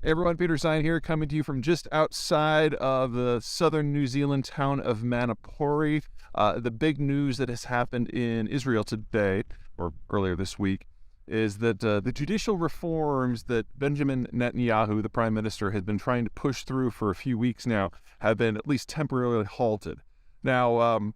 Hey everyone, Peter Zeihan here, coming to you from just outside of the southern New Zealand town of Manapori. The big news that has happened in Israel today, or earlier this week, is that the judicial reforms that Benjamin Netanyahu, the prime minister, has been trying to push through for a few weeks now have been at least temporarily halted. Now,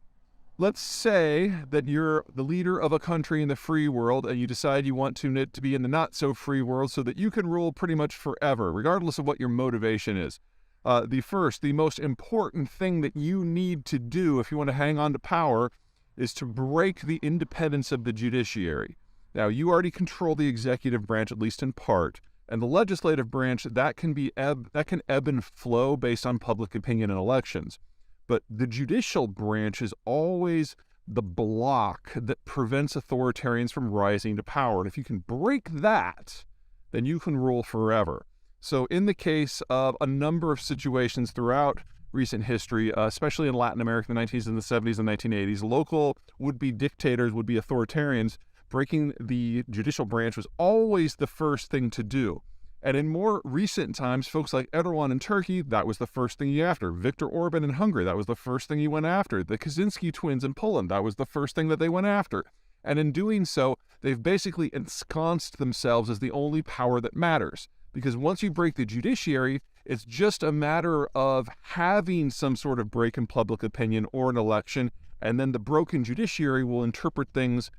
let's say that you're the leader of a country in the free world and you decide you want it to be in the not-so-free world so that you can rule pretty much forever, regardless of what your motivation is. The most important thing that you need to do if you want to hang on to power is to break the independence of the judiciary. Now, you already control the executive branch, at least in part, and the legislative branch, that can ebb and flow based on public opinion and elections. But the judicial branch is always the block that prevents authoritarians from rising to power. And if you can break that, then you can rule forever. So in the case of a number of situations throughout recent history, especially in Latin America in the 19s and the 70s and 1980s, local would-be dictators, would-be authoritarians, breaking the judicial branch was always the first thing to do. And in more recent times, folks like Erdogan in Turkey, that was the first thing he went after. Viktor Orban in Hungary, that was the first thing he went after. The Kaczynski twins in Poland, that was the first thing that they went after. And in doing so, they've basically ensconced themselves as the only power that matters. Because once you break the judiciary, it's just a matter of having some sort of break in public opinion or an election, and then the broken judiciary will interpret things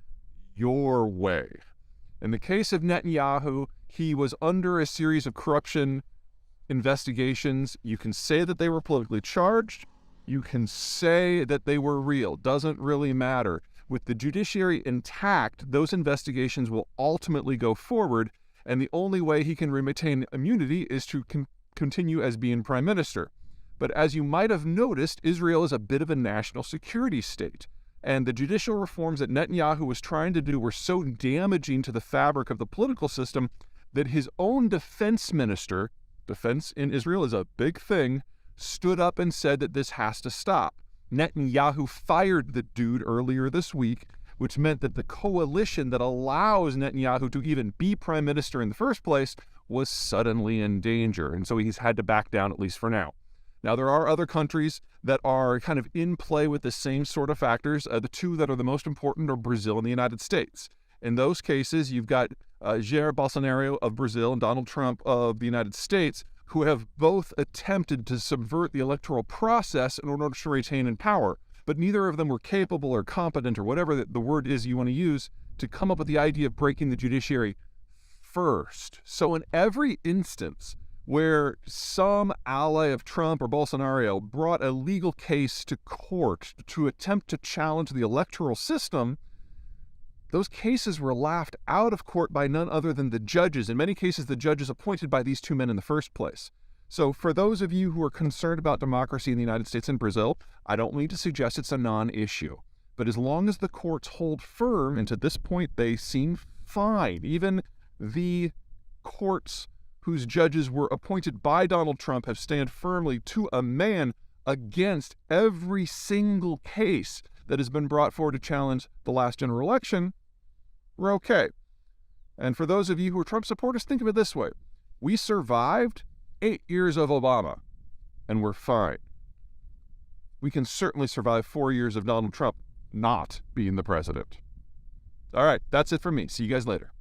your way. In the case of Netanyahu, he was under a series of corruption investigations. You can say that they were politically charged. You can say that they were real. Doesn't really matter. With the judiciary intact, those investigations will ultimately go forward, and the only way he can retain immunity is to continue as being prime minister. But as you might have noticed, Israel is a bit of a national security state. And the judicial reforms that Netanyahu was trying to do were so damaging to the fabric of the political system that his own defense minister, defense in Israel is a big thing, stood up and said that this has to stop. Netanyahu fired the dude earlier this week, which meant that the coalition that allows Netanyahu to even be prime minister in the first place was suddenly in danger. And so he's had to back down, at least for now. Now, there are other countries that are kind of in play with the same sort of factors. The two that are the most important are Brazil and the United States. In those cases, you've got Jair Bolsonaro of Brazil and Donald Trump of the United States, who have both attempted to subvert the electoral process in order to retain in power. But neither of them were capable or competent, or whatever the word is you want to use, to come up with the idea of breaking the judiciary first. So in every instance where some ally of Trump or Bolsonaro brought a legal case to court to attempt to challenge the electoral system, those cases were laughed out of court by none other than the judges. In many cases, the judges appointed by these two men in the first place. So for those of you who are concerned about democracy in the United States and Brazil, I don't mean to suggest it's a non-issue. But as long as the courts hold firm, and to this point they seem fine, even the courts whose judges were appointed by Donald Trump have stand firmly to a man against every single case that has been brought forward to challenge the last general election, we're okay. And for those of you who are Trump supporters, think of it this way. We survived 8 years of Obama, and we're fine. We can certainly survive 4 years of Donald Trump not being the president. All right, that's it for me. See you guys later.